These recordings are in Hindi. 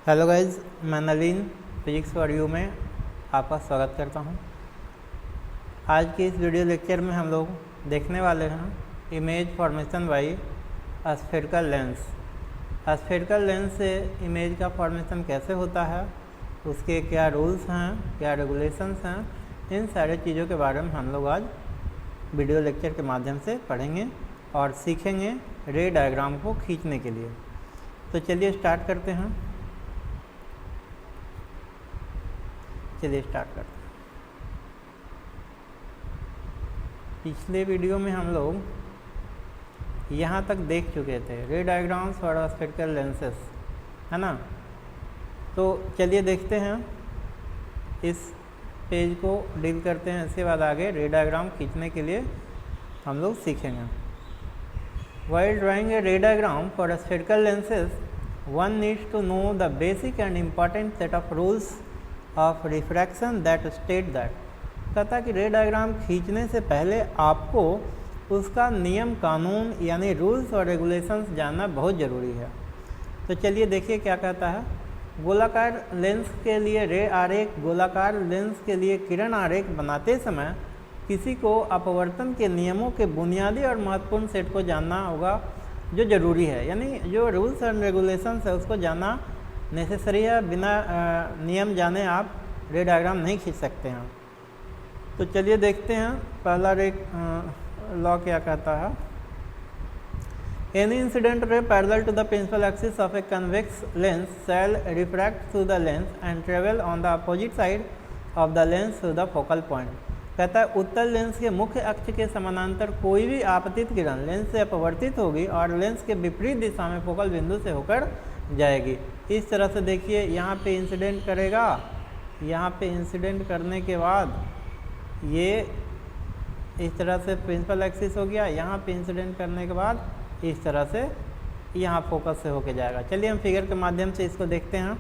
हेलो गाइज, मैं नवीन फिजिक्स फॉर यू में आपका स्वागत करता हूं। आज के इस वीडियो लेक्चर में हम लोग देखने वाले हैं image formation by spherical lens. Spherical lens से इमेज का फॉर्मेशन कैसे होता है, उसके क्या रूल्स हैं, क्या रेगुलेशंस हैं, इन सारे चीज़ों के बारे में हम लोग आज वीडियो लेक्चर के माध्यम से पढ़ेंगे और सीखेंगे रे डायग्राम को खींचने के लिए। तो चलिए स्टार्ट करते हैं। पिछले वीडियो में हम लोग यहाँ तक देख चुके थे रे डायग्राम्स फॉर स्फेरिकल लेंसेस, है ना। तो चलिए देखते हैं, इस पेज को डील करते हैं। इसके बाद आगे रे डायग्राम खींचने के लिए हम लोग सीखेंगे। While drawing a ray diagram for spherical lenses, one needs to know the basic and important set of rules of refraction that state that। कहता कि रे डायग्राम खींचने से पहले आपको उसका नियम कानून यानी रूल्स और रेगुलेशंस जानना बहुत ज़रूरी है। तो चलिए देखिए क्या कहता है। गोलाकार लेंस के लिए रे आरेख, गोलाकार लेंस के लिए किरण आरेख बनाते समय किसी को अपवर्तन के नियमों के बुनियादी और महत्वपूर्ण सेट को जानना होगा, जो ज़रूरी है। यानी जो रूल्स एंड रेगुलेशंस है उसको जानना नेसेसरी है। बिना नियम जाने आप रे डायग्राम नहीं खींच सकते हैं। तो चलिए देखते हैं पहला रे लॉ क्या कहता है। Any incident ray parallel to the principal axis of a convex lens shall refract through the lens and travel on the opposite side of the lens through the focal point. कहता है उत्तल लेंस के मुख्य अक्ष के समानांतर कोई भी आपतित किरण लेंस से अपवर्तित होगी और लेंस के विपरीत दिशा में फोकल बिंदु से होकर जाएगी। इस तरह से देखिए, यहाँ पे इंसिडेंट करेगा, यहाँ पे इंसिडेंट करने के बाद ये इस तरह से प्रिंसिपल एक्सिस हो गया, यहाँ पे इंसिडेंट करने के बाद इस तरह से यहाँ फोकस से होके जाएगा। चलिए हम फिगर के माध्यम से इसको देखते हैं।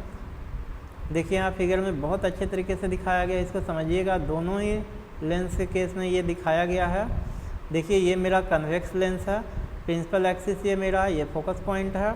देखिए यहाँ फिगर में बहुत अच्छे तरीके से दिखाया गया, इसको समझिएगा। दोनों ही लेंस के केस में ये दिखाया गया है। देखिए ये मेरा कन्वेक्स लेंस है, प्रिंसिपल एक्सिस ये मेरा, ये फोकस पॉइंट है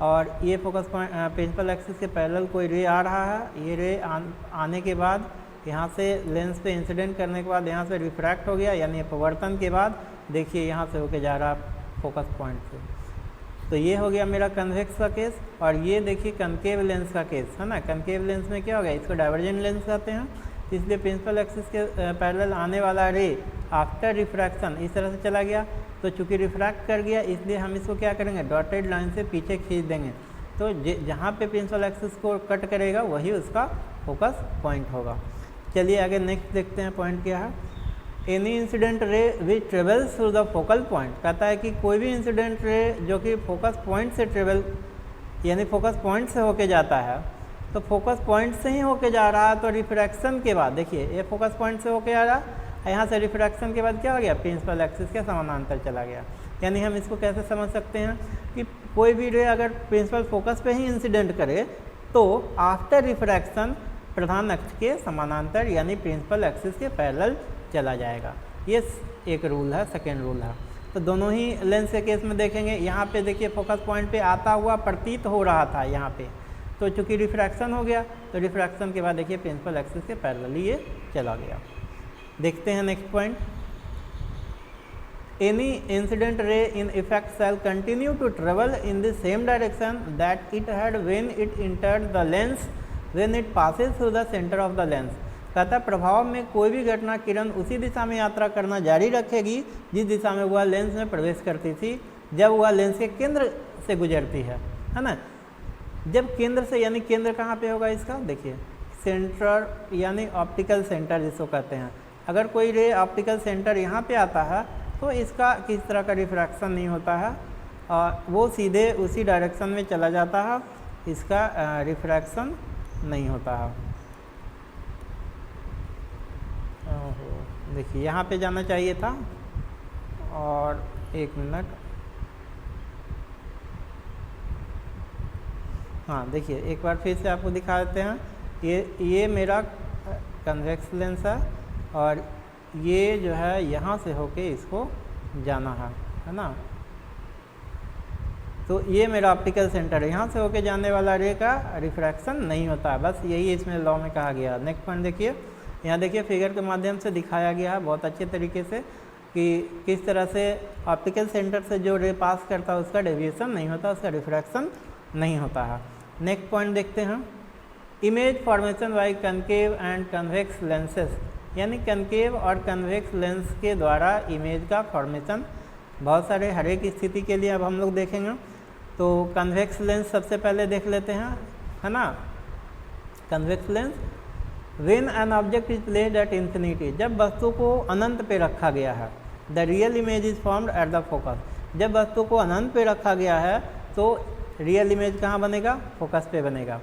और ये फोकस पॉइंट प्रिंसिपल एक्सिस के पैरेलल कोई रे आ रहा है। ये रे आने के बाद यहाँ से लेंस पे इंसिडेंट करने के बाद यहाँ से रिफ्रैक्ट हो गया, यानी अपवर्तन के बाद देखिए यहाँ से होके जा रहा है फोकस पॉइंट से। तो ये हो गया मेरा कन्वेक्स का केस। और ये देखिए कनकेव लेंस का केस है ना। कनकेव लेंस में क्या हो गया, इसको डाइवर्जेंट लेंस कहते हैं। इसलिए प्रिंसिपल एक्सिस के पैरेलल आने वाला रे आफ्टर रिफ्रैक्शन इस तरह से चला गया। तो चूंकि रिफ्रैक्ट कर गया इसलिए हम इसको क्या करेंगे, डॉटेड लाइन से पीछे खींच देंगे। तो जहाँ पे प्रिंसिपल एक्सिस को कट करेगा वही उसका फोकस पॉइंट होगा। चलिए आगे नेक्स्ट देखते हैं पॉइंट क्या है। एनी इंसिडेंट रे विच travels through the focal point. कहता है कि कोई भी इंसिडेंट रे जो कि फोकस पॉइंट से ट्रेवल यानी फोकस पॉइंट से होके जाता है, तो फोकस पॉइंट से ही होके जा रहा है। तो रिफ्रैक्शन के बाद देखिए ये फोकस पॉइंट से होके आ रहा है, यहाँ से रिफ्रैक्शन के बाद क्या हो गया, प्रिंसिपल एक्सिस के समानांतर चला गया। यानी हम इसको कैसे समझ सकते हैं कि कोई भी रे अगर प्रिंसिपल फोकस पे ही इंसिडेंट करे तो आफ्टर रिफ्रैक्शन प्रधान अक्ष के समानांतर यानी प्रिंसिपल एक्सिस के पैरेलल चला जाएगा। ये एक रूल है, सेकेंड रूल है। तो दोनों ही लेंस के केस में देखेंगे, यहाँ पे देखिए फोकस पॉइंट पे आता हुआ प्रतीत हो रहा था यहाँ पे, तो चूंकि रिफ्रैक्शन हो गया तो रिफ्रैक्शन के बाद देखिए प्रिंसिपल एक्सिस के पैरेलल ये चला गया। देखते हैं next point. Any incident ray in effect shall continue to travel in the same direction that it had when it entered the lens when it passes through the centre of the lens. कहता है प्रभाव में कोई भी घटना किरण उसी दिशा में यात्रा करना जारी रखेगी जिस दिशा में वह लेंस में प्रवेश करती थी जब वह लेंस के केंद्र से गुजरती है ना। जब केंद्र से, यानी केंद्र कहाँ पे होगा इसका, देखिए सेंटर यानी ऑप्टिकल सेंटर जिसको कहते हैं। अगर कोई रे ऑप्टिकल सेंटर यहाँ पे आता है तो इसका किस तरह का रिफ्रैक्शन नहीं होता है, वो सीधे उसी डायरेक्शन में चला जाता है, इसका रिफ्रैक्शन नहीं होता है। देखिए यहाँ पे जाना चाहिए था, और एक मिनट, हाँ देखिए एक बार फिर से आपको दिखा देते हैं। ये मेरा कन्वेक्स लेंस है और ये जो है यहाँ से होके इसको जाना है ना। तो ये मेरा ऑप्टिकल सेंटर है, यहाँ से होके जाने वाला रे का रिफ्रैक्शन नहीं होता है, बस यही इसमें लॉ में कहा गया। नेक्स्ट पॉइंट देखिए, यहाँ देखिए फिगर के माध्यम से दिखाया गया है बहुत अच्छे तरीके से कि किस तरह से ऑप्टिकल सेंटर से जो रे पास करता है उसका डेविएशन नहीं होता, उसका रिफ्रैक्शन नहीं होता है। नेक्स्ट पॉइंट देखते हैं, image formation by concave and convex lenses, यानी कनकेव और कन्वेक्स लेंस के द्वारा इमेज का फॉर्मेशन बहुत सारे हर एक स्थिति के लिए अब हम लोग देखेंगे। तो कन्वेक्स लेंस सबसे पहले देख लेते हैं, है ना। Convex lens, when an object is placed at infinity, जब वस्तु को अनंत पे रखा गया है, the real image is formed at the focus, जब वस्तु को अनंत पे रखा गया है तो रियल इमेज कहाँ बनेगा, फोकस पे बनेगा।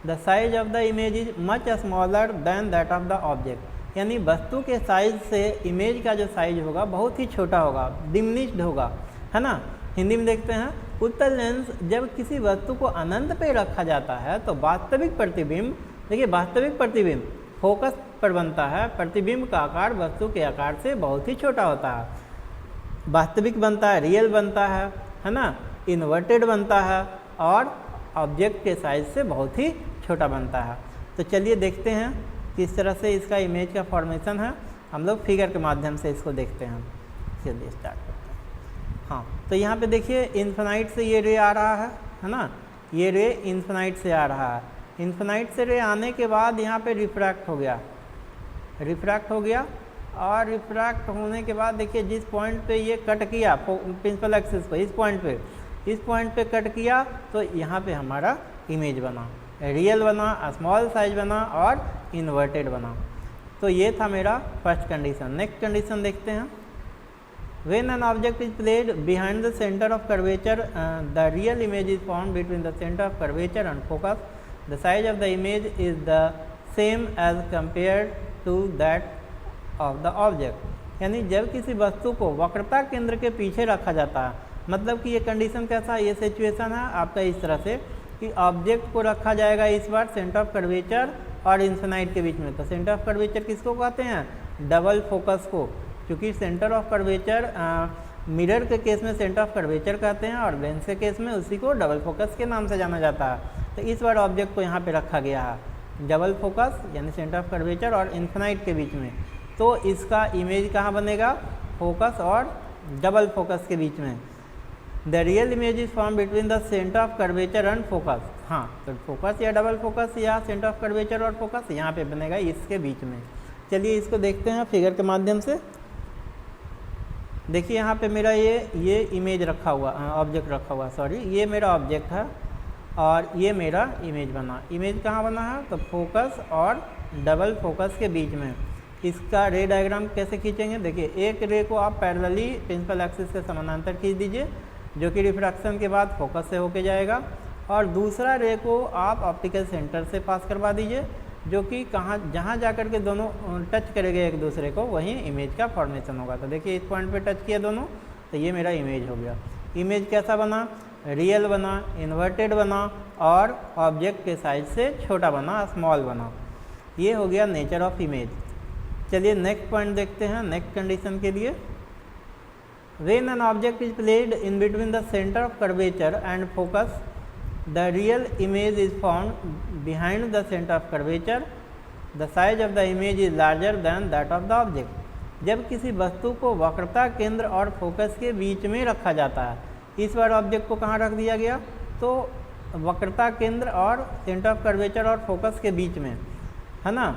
The size of the image is much smaller than that of the object, यानी वस्तु के साइज से इमेज का जो साइज होगा बहुत ही छोटा होगा, डिमिनिश्ड होगा, है ना। हिंदी में देखते हैं, उत्तल लेंस जब किसी वस्तु को अनंत पे रखा जाता है तो वास्तविक प्रतिबिंब, देखिए वास्तविक प्रतिबिंब फोकस पर बनता है, प्रतिबिंब का आकार वस्तु के आकार से बहुत ही छोटा होता है, वास्तविक बनता है, रियल बनता है ना, इन्वर्टेड बनता है और ऑब्जेक्ट के साइज से बहुत ही छोटा बनता है। तो चलिए देखते हैं किस तरह से इसका इमेज का फॉर्मेशन है, हम लोग फिगर के माध्यम से इसको देखते हैं। चलिए स्टार्ट करते हैं। हाँ, तो यहाँ पे देखिए इन्फिनाइट से ये रे आ रहा है ना, ये रे इन्फिनाइट से आ रहा है, इन्फिनाइट से रे आने के बाद यहाँ पे रिफ्रैक्ट हो गया, रिफ्रैक्ट हो गया, और रिफ्रैक्ट होने के बाद देखिए जिस पॉइंट पे ये कट किया प्रिंसिपल एक्सिस पे, इस पॉइंट पे कट किया तो यहाँ पे हमारा इमेज बना, रियल बना, स्मॉल साइज बना और इन्वर्टेड बना। तो ये था मेरा फर्स्ट कंडीशन। नेक्स्ट कंडीशन देखते हैं, when an object is placed behind the centre of curvature the real image is found between the centre of curvature and focus, the size of the image is the same as compare to that of the object, यानी जब किसी वस्तु को वक्रता केंद्र के पीछे रखा जाता है, मतलब कि ये कंडीशन कैसा है, ये सिचुएशन है आपका इस तरह से कि ऑब्जेक्ट को रखा जाएगा इस बार सेंटर ऑफ कर्वेचर और इन्फिनाइट के बीच में। तो सेंटर ऑफ कर्वेचर किसको कहते हैं, डबल फोकस को, क्योंकि सेंटर ऑफ कर्वेचर मिरर के केस में सेंटर ऑफ कर्वेचर कहते हैं और लेंस के केस में उसी को डबल फोकस के नाम से जाना जाता है। तो इस बार ऑब्जेक्ट को यहाँ पे रखा गया है डबल फोकस यानी सेंटर ऑफ कर्वेचर और इन्फिनाइट के बीच में, तो इसका इमेज कहाँ बनेगा, फोकस और डबल फोकस के बीच में। The real image is form between the centre of curvature and focus, हाँ तो फोकस या डबल फोकस या सेंटर ऑफ कर्वेचर और फोकस यहाँ पे बनेगा इसके बीच में। चलिए इसको देखते हैं फिगर के माध्यम से। देखिए यहाँ पे मेरा ये इमेज रखा हुआ, ऑब्जेक्ट रखा हुआ, सॉरी ये मेरा ऑब्जेक्ट है और ये मेरा इमेज बना। इमेज कहाँ बना है, तो फोकस और डबल फोकस के बीच में। इसका रे डायग्राम कैसे खींचेंगे, देखिए एक रे को आप पैरेलली प्रिंसिपल एक्सिस से समानांतर खींच दीजिए जो कि रिफ्रैक्शन के बाद फोकस से होके जाएगा, और दूसरा रे को आप ऑप्टिकल सेंटर से पास करवा दीजिए जो कि जहाँ जाकर के दोनों टच करेंगे एक दूसरे को वहीं इमेज का फॉर्मेशन होगा। तो देखिए इस पॉइंट पे टच किया दोनों, तो ये मेरा इमेज हो गया। इमेज कैसा बना, रियल बना, इन्वर्टेड बना और ऑब्जेक्ट के साइज से छोटा बना, स्मॉल बना। ये हो गया नेचर ऑफ इमेज। चलिए नेक्स्ट पॉइंट देखते हैं, नेक्स्ट कंडीशन के लिए। When an object is placed in between the centre of curvature and focus the real image is found behind the centre of curvature, the size of the image is larger than that of the object. जब किसी वस्तु को वक्रता केंद्र और फोकस के बीच में रखा जाता है, इस बार ऑब्जेक्ट को कहाँ रख दिया गया, तो वक्रता केंद्र और सेंटर ऑफ कर्वेचर और फोकस के बीच में, है ना।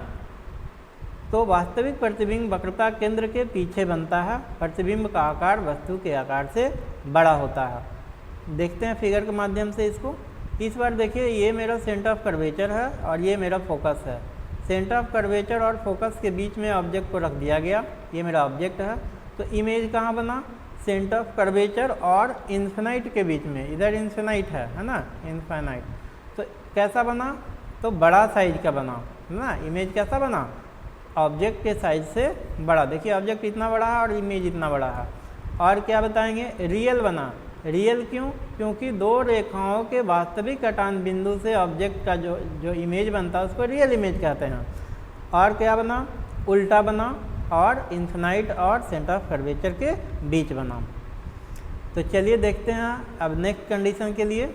तो वास्तविक प्रतिबिंब वक्रता केंद्र के पीछे बनता है, प्रतिबिंब का आकार वस्तु के आकार से बड़ा होता है। देखते हैं फिगर के माध्यम से इसको। इस बार देखिए ये मेरा सेंटर ऑफ कर्वेचर है और ये मेरा फोकस है। सेंटर ऑफ कर्वेचर और फोकस के बीच में ऑब्जेक्ट को रख दिया गया, ये मेरा ऑब्जेक्ट है। तो इमेज कहाँ बना, सेंटर ऑफ कर्वेचर और इन्फिनाइट के बीच में, इधर इन्फिनाइट है ना, इन्फिनाइट। तो कैसा बना, तो बड़ा साइज का बना, है ना। इमेज कैसा बना, ऑब्जेक्ट के साइज से बड़ा। देखिए ऑब्जेक्ट इतना बड़ा है और इमेज इतना बड़ा है। और क्या बताएंगे, रियल बना। रियल क्यों, क्योंकि दो रेखाओं के वास्तविक कटान बिंदु से ऑब्जेक्ट का जो इमेज बनता है उसको रियल इमेज कहते हैं। और क्या बना, उल्टा बना और इन्फिनाइट और सेंटर ऑफ कर्वेचर के बीच बना। तो चलिए देखते हैं अब नेक्स्ट कंडीशन के लिए।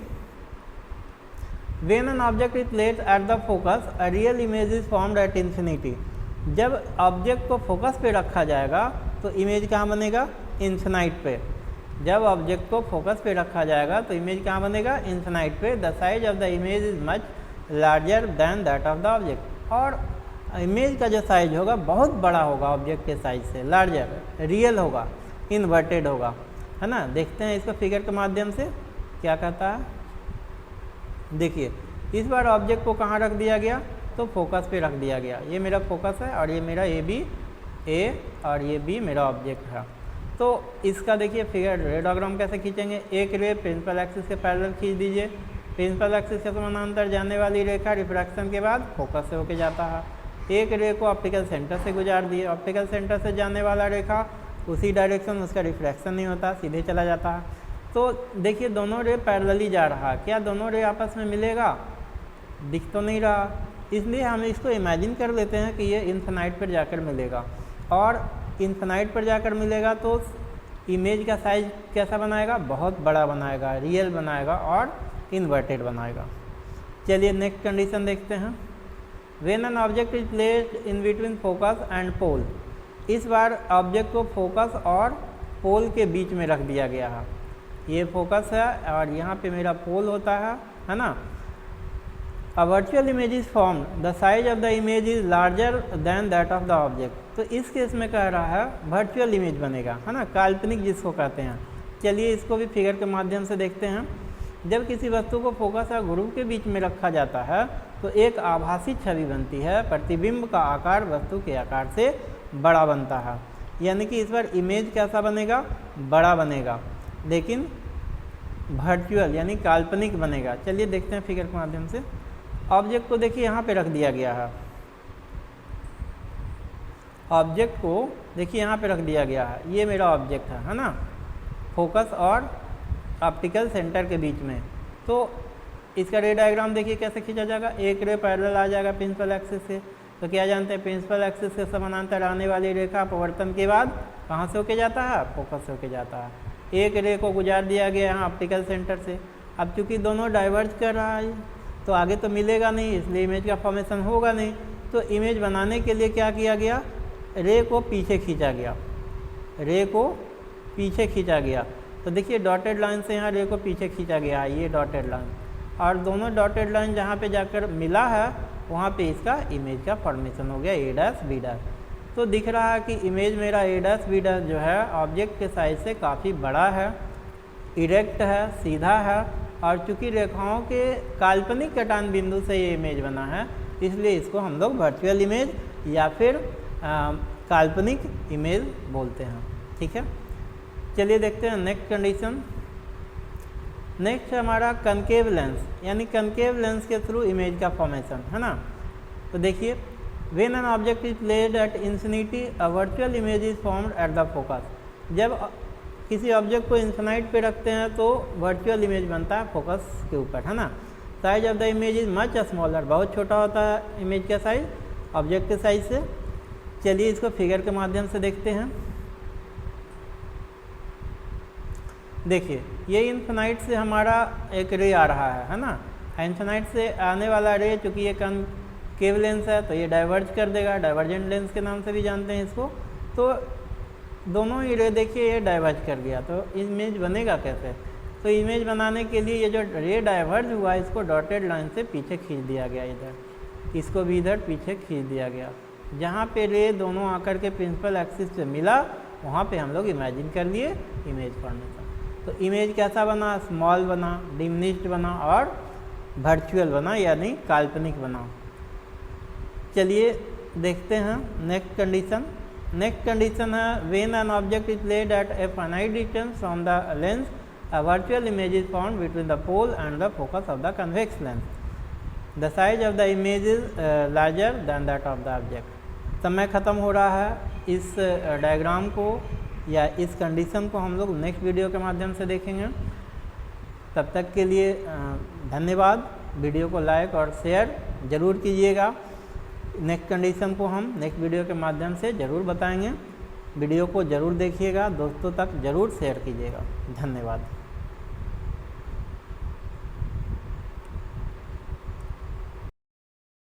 When an object is placed at the focus, a real image is formed at infinity. जब ऑब्जेक्ट को फोकस पे रखा जाएगा तो इमेज कहाँ बनेगा? इन्फिनाइट पे। जब ऑब्जेक्ट को फोकस पे रखा जाएगा तो इमेज कहाँ बनेगा? इन्फिनाइट पे। The size of the image is much larger than that of the object. और इमेज का जो साइज होगा बहुत बड़ा होगा ऑब्जेक्ट के साइज से, लार्जर, रियल होगा, इन्वर्टेड होगा, है ना। देखते हैं इसको फिगर के माध्यम से क्या कहता है। देखिए इस बार ऑब्जेक्ट को कहाँ रख दिया गया? तो फोकस पे रख दिया गया। ये मेरा फोकस है और ये मेरा ए और ये बी मेरा ऑब्जेक्ट है। तो इसका देखिए फिगर रे डायग्राम कैसे खींचेंगे। एक रे प्रिंसिपल एक्सिस के पैरेलल खींच दीजिए। प्रिंसिपल एक्सिस के समानांतर जाने वाली रेखा रिफ्रैक्शन के बाद फोकस से होके जाता है। एक रे को ऑप्टिकल सेंटर से गुजार दिए। ऑप्टिकल सेंटर से जाने वाला रेखा उसी डायरेक्शन, उसका रिफ्रैक्शन नहीं होता, सीधे चला जाता है। तो देखिए दोनों रे पैरेलली जा रहा है। क्या दोनों रे आपस में मिलेगा? दिख तो नहीं रहा, इसलिए हम इसको इमेजिन कर लेते हैं कि ये इन्फिनाइट पर जाकर मिलेगा। और इन्फिनाइट पर जाकर मिलेगा तो इमेज का साइज कैसा बनाएगा? बहुत बड़ा बनाएगा, रियल बनाएगा और इन्वर्टेड बनाएगा। चलिए नेक्स्ट कंडीशन देखते हैं। When an object is placed in between focus and pole. इस बार ऑब्जेक्ट को फोकस और पोल के बीच में रख दिया गया है। ये फोकस है और यहाँ पे मेरा पोल होता है ना। A virtual image is formed. The size of the image is larger than that of the object. तो इस केस में कह रहा है वर्चुअल इमेज बनेगा, है ना, काल्पनिक जिसको कहते हैं। चलिए इसको भी फिगर के माध्यम से देखते हैं। जब किसी वस्तु को फोकस और गुरु के बीच में रखा जाता है तो एक आभासी छवि बनती है। प्रतिबिंब का आकार वस्तु के आकार से बड़ा बनता है। यानी कि इस बार इमेज कैसा बनेगा? बड़ा बनेगा, लेकिन वर्चुअल यानी काल्पनिक बनेगा। चलिए देखते हैं फिगर के माध्यम से। ऑब्जेक्ट को देखिए यहाँ पे रख दिया गया है। ऑब्जेक्ट को देखिए यहाँ पे रख दिया गया है। ये मेरा ऑब्जेक्ट है ना, फोकस और ऑप्टिकल सेंटर के बीच में। तो इसका रे डायग्राम देखिए कैसे खींचा जाएगा। एक रे पैरेलल आ जाएगा प्रिंसिपल एक्सिस से। तो क्या जानते हैं, प्रिंसिपल एक्सिस से समानांतर आने वाली रेखा अपवर्तन के बाद कहाँ से होके जाता है? फोकस से होके जाता है। एक रे को गुजार दिया गया यहाँ ऑप्टिकल सेंटर से। अब चूंकि दोनों डाइवर्ज कर रहा है तो आगे तो मिलेगा नहीं, इसलिए इमेज का फॉर्मेशन होगा नहीं। तो इमेज बनाने के लिए क्या किया गया? रे को पीछे खींचा गया। रे को पीछे खींचा गया। तो देखिए डॉटेड लाइन से यहाँ रे को पीछे खींचा गया है, ये डॉटेड लाइन। और दोनों डॉटेड लाइन जहाँ पे जाकर मिला है वहाँ पे इसका इमेज का फॉर्मेशन हो गया ए डैश बी डैश। तो दिख रहा है कि इमेज मेरा ए डैश बी डैश जो है ऑब्जेक्ट के साइज से काफ़ी बड़ा है, इरेक्ट है, सीधा है। और चूंकि रेखाओं के काल्पनिक कटान बिंदु से ये इमेज बना है, इसलिए इसको हम लोग वर्चुअल इमेज या फिर काल्पनिक इमेज बोलते हैं। ठीक है, चलिए देखते हैं नेक्स्ट कंडीशन। नेक्स्ट है हमारा कनकेव लेंस, यानी कनकेव लेंस के थ्रू इमेज का फॉर्मेशन, है ना। तो देखिए when an object is placed at infinity a virtual image is formed at the focus. जब किसी ऑब्जेक्ट को इन्फिनाइट पे रखते हैं तो वर्चुअल इमेज बनता है फोकस के ऊपर, है ना। Size of the image is much smaller, बहुत छोटा होता है इमेज का साइज ऑब्जेक्ट के साइज से। चलिए इसको फिगर के माध्यम से देखते हैं। देखिए ये इन्फिनाइट से हमारा एक रे आ रहा है ना। इन्फिनाइट से आने वाला रे चूँकि ये कनकेव लेंस है तो ये डाइवर्ज कर देगा, डाइवर्जेंट लेंस के नाम से भी जानते हैं इसको। तो दोनों ही रे देखिए ये डाइवर्ज कर दिया, तो इमेज बनेगा कैसे? तो इमेज बनाने के लिए ये जो रे डाइवर्ज हुआ इसको डॉटेड लाइन से पीछे खींच दिया गया, इधर इसको भी इधर पीछे खींच दिया गया। जहाँ पे रे दोनों आकर के प्रिंसिपल एक्सिस से मिला वहाँ पे हम लोग इमेजिन कर लिए इमेज फॉर्मेशन। तो इमेज कैसा बना? स्मॉल बना, डिमिनिश्ड बना और वर्चुअल बना, यानी काल्पनिक बना। चलिए देखते हैं नेक्स्ट कंडीशन। नेक्स्ट कंडीशन है when an object is placed at a finite distance from the lens a virtual image is found between the pole and the focus of the convex lens. The size of the image is larger than that of the object. समय ख़त्म हो रहा है। इस डायग्राम को या इस कंडीशन को हम लोग नेक्स्ट वीडियो के माध्यम से देखेंगे। तब तक के लिए धन्यवाद। वीडियो को लाइक और शेयर ज़रूर कीजिएगा। नेक्स्ट कंडीशन को हम नेक्स्ट वीडियो के माध्यम से ज़रूर बताएंगे। वीडियो को ज़रूर देखिएगा, दोस्तों तक ज़रूर शेयर कीजिएगा। धन्यवाद।